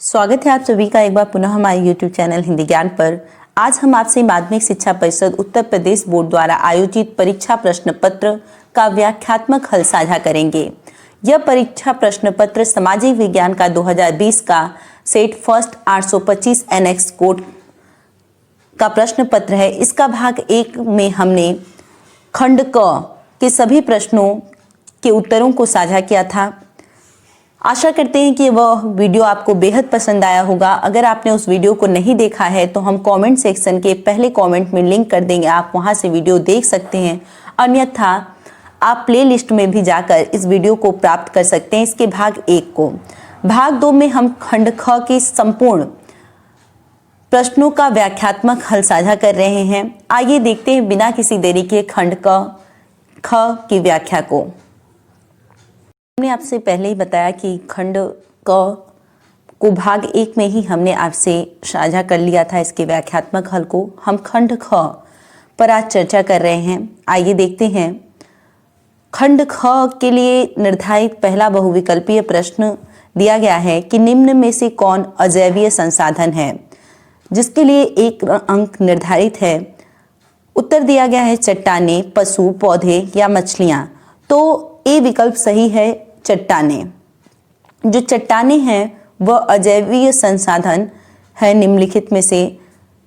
स्वागत है आप सभी का एक बार पुनः हमारे YouTube चैनल हिंदी ज्ञान पर। आज हम आपसे माध्यमिक शिक्षा परिषद उत्तर प्रदेश बोर्ड द्वारा आयोजित परीक्षा प्रश्न पत्र का व्याख्यात्मक हल साझा करेंगे। यह परीक्षा प्रश्न पत्र सामाजिक विज्ञान का 2020 का सेट फर्स्ट 825 एनेक्स कोड का प्रश्न पत्र है। इसका भाग 1 में हमने खंड क के सभी प्रश्नों के उत्तरों को साझा किया था। आशा करते हैं कि वह वीडियो आपको बेहद पसंद आया होगा। अगर आपने उस वीडियो को नहीं देखा है तो हम कमेंट सेक्शन के पहले कमेंट में लिंक कर देंगे, आप वहां से वीडियो देख सकते हैं। अन्यथा आप प्लेलिस्ट में भी जाकर इस वीडियो को प्राप्त कर सकते हैं, इसके भाग 1 को। भाग 2 में हम खंड ख के संपूर्ण प्रश्नों का व्याख्यात्मक हल साझा कर रहे हैं। आइए देखते हैं बिना किसी देरी के खंड ख की व्याख्या को। हमने आपसे पहले ही बताया कि खंड क को भाग 1 में ही हमने आपसे साझा कर लिया था। इसके व्याख्यात्मक हल को हम खंड ख पर आज चर्चा कर रहे हैं। आइए देखते हैं। खंड ख के लिए निर्धारित पहला बहुविकल्पीय प्रश्न दिया गया है कि निम्न में से कौन अजैवीय संसाधन है, जिसके लिए 1 अंक निर्धारित है। उत्तर दिया गया है चट्टानें, पशु, पौधे या मछलियाँ। तो ए विकल्प सही है, चट्टानें। जो चट्टानें हैं वह अजैवीय संसाधन है निम्नलिखित में से।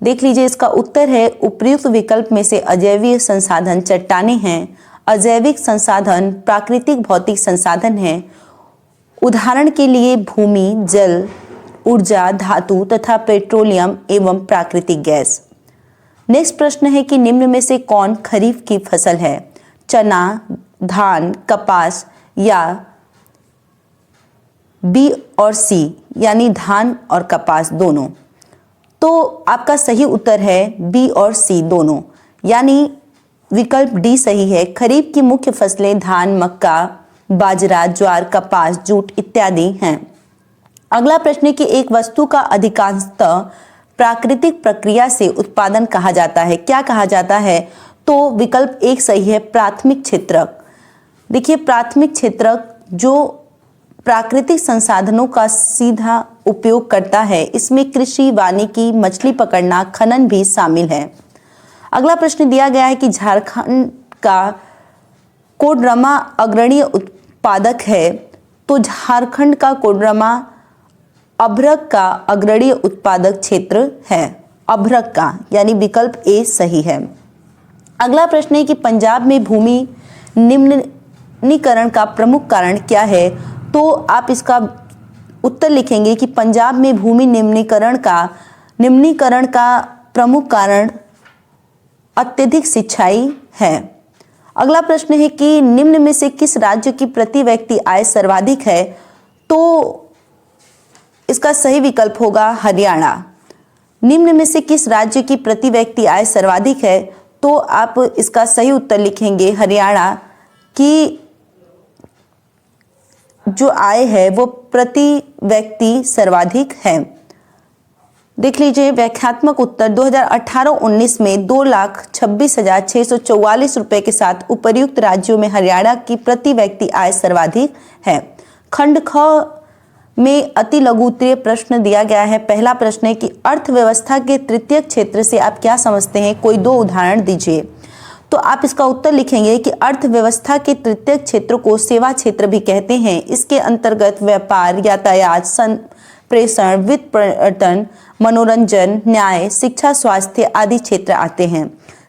देख लीजिए, इसका उत्तर है उपर्युक्त विकल्प में से अजैवीय संसाधन चट्टानें हैं। अजैविक संसाधन प्राकृतिक भौतिक संसाधन हैं। उदाहरण के लिए भूमि, जल, ऊर्जा, धातु तथा पेट्रोलियम एवं प्राकृतिक गैस। नेक्स्ट प्रश्न है कि निम्न में से कौन खरीफ की फसल है, चना, धान, कपास या बी और सी, यानी धान और कपास दोनों। तो आपका सही उत्तर है बी और सी दोनों, यानी विकल्प डी सही है। खरीफ की मुख्य फसलें धान, मक्का, बाजरा, ज्वार, कपास, जूट इत्यादि हैं। अगला प्रश्न है कि एक वस्तु का अधिकांशतः प्राकृतिक प्रक्रिया से उत्पादन कहा जाता है। क्या कहा जाता है? तो विकल्प 1 सही है, प्राथमिक क्षेत्रक। देखिए, प्राथमिक क्षेत्रक जो प्राकृतिक संसाधनों का सीधा उपयोग करता है, इसमें कृषि, वानिकी, मछली पकड़ना, खनन भी शामिल है। अगला प्रश्न दिया गया है कि झारखंड का कोडरमा अग्रणी उत्पादक है। तो झारखंड का कोडरमा अभ्रक का अग्रणी उत्पादक क्षेत्र है, अभ्रक का, यानी विकल्प ए सही है। अगला प्रश्न है कि पंजाब में भूमि निम्नीकरण का प्रमुख कारण क्या है। तो आप इसका उत्तर लिखेंगे कि पंजाब में भूमि निम्नीकरण का प्रमुख कारण अत्यधिक सिंचाई है। अगला प्रश्न है कि निम्न में से किस राज्य की प्रति व्यक्ति आय सर्वाधिक है। तो इसका सही विकल्प होगा हरियाणा। निम्न में से किस राज्य की प्रति व्यक्ति आय सर्वाधिक है। तो आप इसका सही उत्तर लिखेंगे हरियाणा की जो आय है वो प्रति व्यक्ति सर्वाधिक है। देख लीजिए, व्याख्यात्मक उत्तर 2018-19 में 2,26,644 रुपये के साथ उपर्युक्त राज्यों में हरियाणा की प्रति व्यक्ति आय सर्वाधिक है। खंड ख में अति लघु उत्तरीय प्रश्न दिया गया है। पहला प्रश्न है कि अर्थव्यवस्था के तृतीय क्षेत्र से आप क्या समझते हैं, कोई 2 उदाहरण दीजिए। तो आप इसका उत्तर लिखेंगे कि अर्थव्यवस्था के तृतीय क्षेत्र को सेवा क्षेत्र भी कहते हैं। इसके अंतर्गत व्यापार, यातायात, संप्रेषण, वित्त, पर्यटन, मनोरंजन, न्याय, शिक्षा, स्वास्थ्य आदि क्षेत्र आते हैं।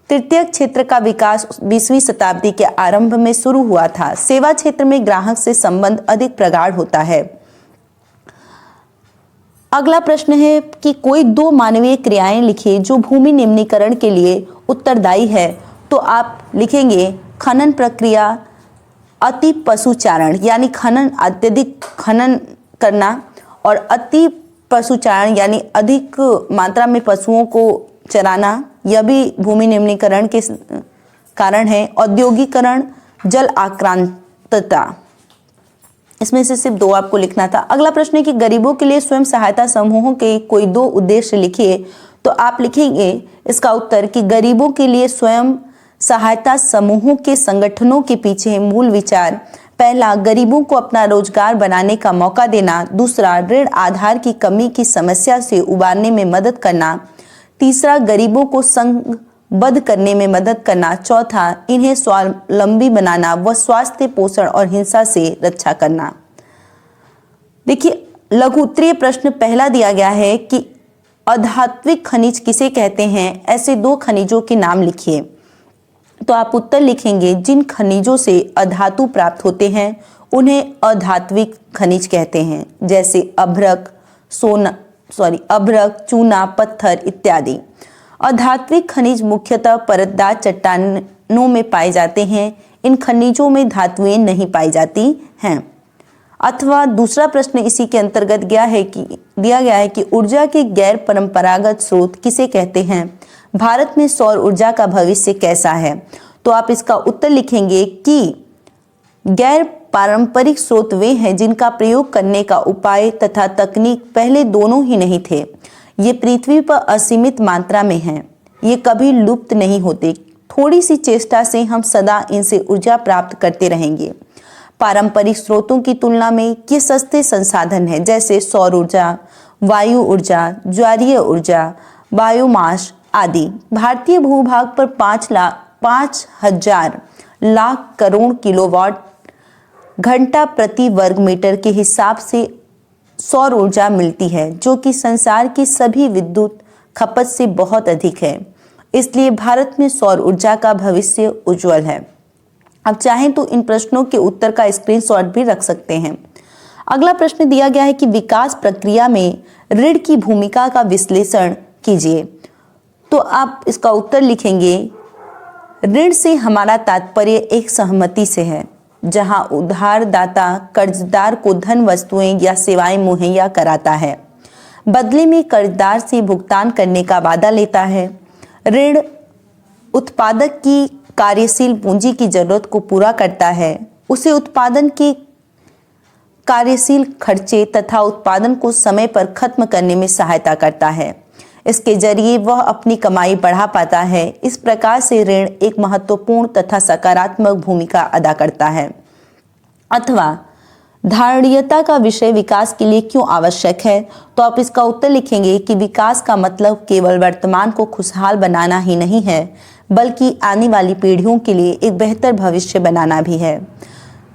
तृतीय क्षेत्र का विकास 20वीं शताब्दी के आरंभ में शुरू हुआ था। सेवा क्षेत्र में ग्राहक से संबंध अधिक प्रगाढ़ होता है। अगला प्रश्न है कि कोई 2 मानवीय क्रियाएं लिखिए जो भूमि निम्नीकरण के लिए उत्तरदायी है। तो आप लिखेंगे खनन प्रक्रिया, अति पशुचारण, यानी अत्यधिक खनन करना, और अति पशुचारण यानी अधिक मात्रा में पशुओं को चराना, यह भी भूमि निम्नीकरण के कारण है। औद्योगिकरण, जल आक्रांतता, इसमें से सिर्फ 2 आपको लिखना था। अगला प्रश्न है कि गरीबों के लिए स्वयं सहायता समूहों के कोई 2 उद्देश्य लिखिए। तो आप लिखेंगे इसका उत्तर कि गरीबों के लिए स्वयं सहायता समूहों के संगठनों के पीछे मूल विचार पहला, गरीबों को अपना रोजगार बनाने का मौका देना। दूसरा, ऋण आधार की कमी की समस्या से उबारने में मदद करना। तीसरा, गरीबों को संघबद्ध करने में मदद करना। चौथा, इन्हें स्वावलंबी बनाना व स्वास्थ्य, पोषण और हिंसा से रक्षा करना। देखिए, लघु उत्तरीय प्रश्न पहला दिया गया है कि अधात्विक खनिज किसे कहते हैं, ऐसे 2 खनिजों के नाम लिखिए। तो आप उत्तर लिखेंगे, जिन खनिजों से अधातु प्राप्त होते हैं उन्हें अधात्विक खनिज कहते हैं, जैसे अभ्रक, चूना, पत्थर इत्यादि। अधात्विक खनिज मुख्यतः परतदार चट्टानों में पाए जाते हैं। इन खनिजों में धातुएं नहीं पाई जाती हैं। अथवा दूसरा प्रश्न इसी के अंतर्गत दिया गया है कि ऊर्जा के गैर परंपरागत स्रोत किसे कहते हैं, भारत में सौर ऊर्जा का भविष्य कैसा है। तो आप इसका उत्तर लिखेंगे कि गैर पारंपरिक स्रोत वे हैं जिनका प्रयोग करने का उपाय तथा तकनीक पहले दोनों ही नहीं थे। ये पृथ्वी पर असीमित मात्रा में हैं। ये कभी लुप्त नहीं होते। थोड़ी सी चेष्टा से हम सदा इनसे ऊर्जा प्राप्त करते रहेंगे। पारंपरिक स्रोतों की तुलना में ये सस्ते संसाधन हैं, जैसे सौर ऊर्जा, वायु ऊर्जा, ज्वारीय ऊर्जा, बायोमास आदि। भारतीय भूभाग पर 5,000 लाख करोड़ किलोवाट घंटा प्रति वर्ग मीटर के हिसाब से सौर ऊर्जा मिलती है, जो कि संसार की सभी विद्युत खपत से बहुत अधिक है। इसलिए भारत में सौर ऊर्जा का भविष्य उज्जवल है। अब चाहें तो इन प्रश्नों के उत्तर का स्क्रीनशॉट भी रख सकते हैं। अगला प्रश्न दिया गया है कि विकास प्रक्रिया में ऋण की भूमिका का विश्लेषण कीजिए। तो आप इसका उत्तर लिखेंगे, ऋण से हमारा तात्पर्य एक सहमति से है, जहां उधारदाता कर्जदार को धन, वस्तुएं या सेवाएं मुहैया कराता है, बदले में कर्जदार से भुगतान करने का वादा लेता है। ऋण उत्पादक की कार्यशील पूंजी की जरूरत को पूरा करता है, उसे उत्पादन के कार्यशील खर्चे तथा उत्पादन को समय पर खत्म करने में सहायता करता है। इसके जरिए वह अपनी कमाई बढ़ा पाता है। इस प्रकार से ऋण एक महत्वपूर्ण तथा सकारात्मक भूमिका अदा करता है। अथवा धारणीयता का विषय विकास के लिए क्यों आवश्यक है। तो आप इसका उत्तर लिखेंगे कि विकास का मतलब केवल वर्तमान को खुशहाल बनाना ही नहीं है, बल्कि आने वाली पीढ़ियों के लिए एक बेहतर भविष्य बनाना भी है।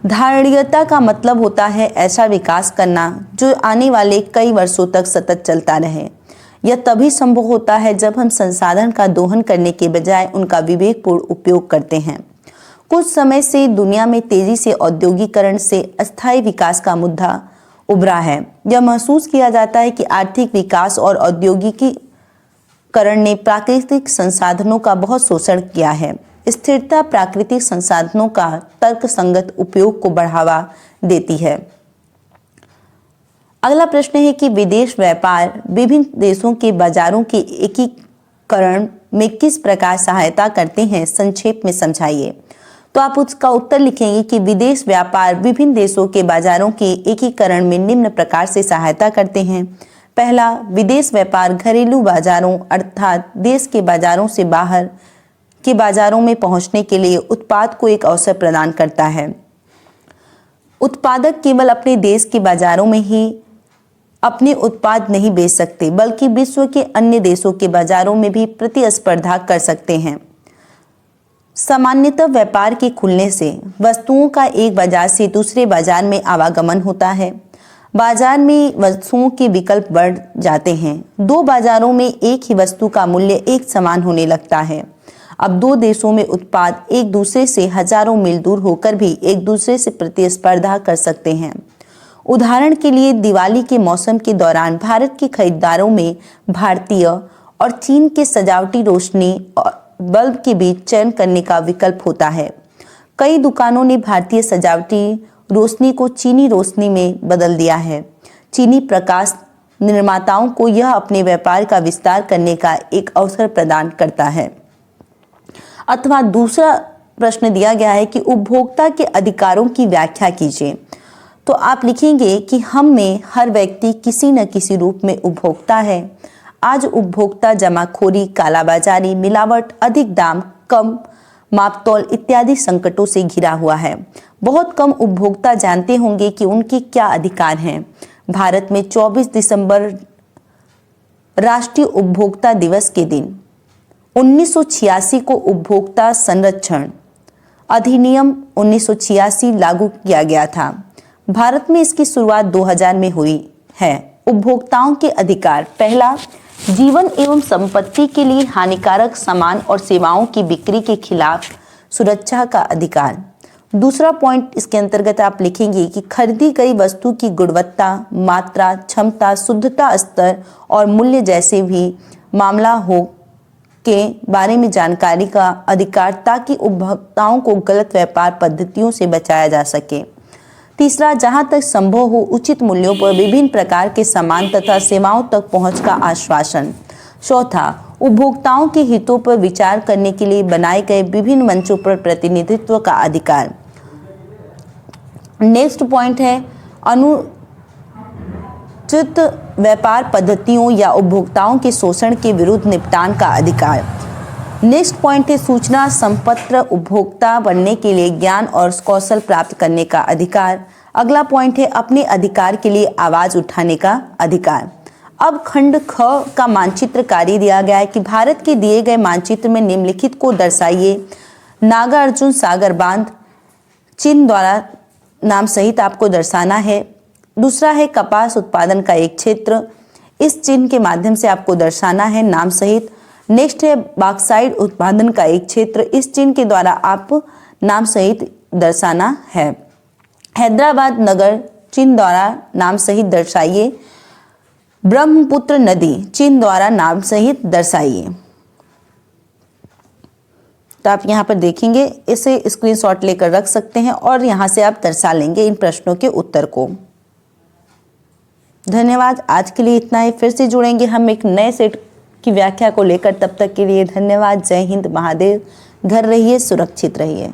धारणीयता का मतलब होता है ऐसा विकास करना जो आने वाले कई वर्षों तक सतत चलता रहे। यह तभी संभव होता है जब हम संसाधन का दोहन करने के बजाय उनका विवेकपूर्ण उपयोग करते हैं। कुछ समय से दुनिया में तेजी से औद्योगिकरण से अस्थायी विकास का मुद्दा उभरा है। यह महसूस किया जाता है कि आर्थिक विकास और औद्योगिकीकरण ने प्राकृतिक संसाधनों का बहुत शोषण किया है। स्थिरता प्राकृतिक संसाधनों का तर्कसंगत उपयोग को बढ़ावा देती है। अगला प्रश्न है कि विदेश व्यापार विभिन्न देशों के बाजारों के एकीकरण में किस प्रकार सहायता करते हैं, संक्षेप में समझाइए। तो आप उसका उत्तर लिखेंगे कि विदेश व्यापार विभिन्न देशों के बाजारों के एकीकरण में निम्न प्रकार से सहायता करते हैं। पहला, विदेश व्यापार घरेलू बाजारों अर्थात देश के बाजारों से बाहर के बाजारों में पहुंचने के लिए उत्पाद को एक अवसर प्रदान करता है। उत्पादक केवल अपने देश के बाजारों में ही अपने उत्पाद नहीं बेच सकते, बल्कि विश्व के अन्य देशों के बाजारों में भी प्रतिस्पर्धा कर सकते हैं। सामान्यतः व्यापार के खुलने से वस्तुओं का एक बाजार से दूसरे बाजार में आवागमन होता है। बाजार में वस्तुओं के विकल्प बढ़ जाते हैं। दो बाजारों में एक ही वस्तु का मूल्य एक समान होने लगता है। अब दो देशों में उत्पाद एक दूसरे से हजारों मील दूर होकर भी एक दूसरे से प्रतिस्पर्धा कर सकते हैं। उदाहरण के लिए दिवाली के मौसम के दौरान भारत के खरीदारों में भारतीय और चीन के सजावटी रोशनी और बल्ब के बीच चयन करने का विकल्प होता है। कई दुकानों ने भारतीय सजावटी रोशनी को चीनी रोशनी में बदल दिया है। चीनी प्रकाश निर्माताओं को यह अपने व्यापार का विस्तार करने का एक अवसर प्रदान करता है। अथवा दूसरा प्रश्न दिया गया है कि उपभोक्ता के अधिकारों की व्याख्या कीजिए। तो आप लिखेंगे कि हम में हर व्यक्ति किसी न किसी रूप में उपभोक्ता है। आज उपभोक्ता जमाखोरी, कालाबाजारी, मिलावट, अधिक दाम, कम मापतौल इत्यादि संकटों से घिरा हुआ है। बहुत कम उपभोक्ता जानते होंगे कि उनके क्या अधिकार हैं। भारत में 24 दिसंबर राष्ट्रीय उपभोक्ता दिवस के दिन 1986 को उपभोक्ता संरक्षण अधिनियम 1986 लागू किया गया था। भारत में इसकी शुरुआत 2000 में हुई है। उपभोक्ताओं के अधिकार: पहला, जीवन एवं संपत्ति के लिए हानिकारक सामान और सेवाओं की बिक्री के खिलाफ सुरक्षा का अधिकार। दूसरा पॉइंट इसके अंतर्गत आप लिखेंगे कि खरीदी गई वस्तु की गुणवत्ता, मात्रा, क्षमता, शुद्धता स्तर और मूल्य जैसे भी मामला हो के बारे में जानकारी का अधिकार, ताकि उपभोक्ताओं को गलत व्यापार पद्धतियों से बचाया जा सके। तीसरा, जहां तक संभव हो उचित मूल्यों पर विभिन्न प्रकार के सामान तथा सेवाओं तक पहुंच का आश्वासन। चौथा, उपभोक्ताओं के हितों पर विचार करने के लिए बनाए गए विभिन्न मंचों पर प्रतिनिधित्व का अधिकार। नेक्स्ट पॉइंट है अनुचित व्यापार पद्धतियों या उपभोक्ताओं के शोषण के विरुद्ध निपटान का अधिकार। नेक्स्ट पॉइंट है सूचना संपन्न उपभोक्ता बनने के लिए ज्ञान और कौशल प्राप्त करने का अधिकार। अगला पॉइंट है अपने अधिकार के लिए आवाज उठाने का अधिकार। अब खंड ख का मानचित्र कार्य दिया गया है कि भारत के दिए गए मानचित्र में निम्नलिखित को दर्शाइए। नागार्जुन सागर बांध चीन द्वारा नाम सहित आपको दर्शाना है। दूसरा है कपास उत्पादन का एक क्षेत्र, इस चिन्ह के माध्यम से आपको दर्शाना है नाम सहित। नेक्स्ट है बॉक्साइट उत्पादन का एक क्षेत्र, इस चिन्ह के द्वारा आप नाम सहित दर्शाना है। हैदराबाद नगर चिन्ह द्वारा नाम सहित दर्शाइए। ब्रह्मपुत्र नदी चिन्ह द्वारा नाम सहित दर्शाइए। तो आप यहाँ पर देखेंगे, इसे स्क्रीनशॉट लेकर रख सकते हैं और यहाँ से आप दर्शा लेंगे इन प्रश्नों के उत्तर को। धन्यवाद। आज के लिए इतना ही। फिर से जुड़ेंगे हम एक नए सेट की व्याख्या को लेकर। तब तक के लिए धन्यवाद। जय हिंद, महादेव। घर रहिए, सुरक्षित रहिए।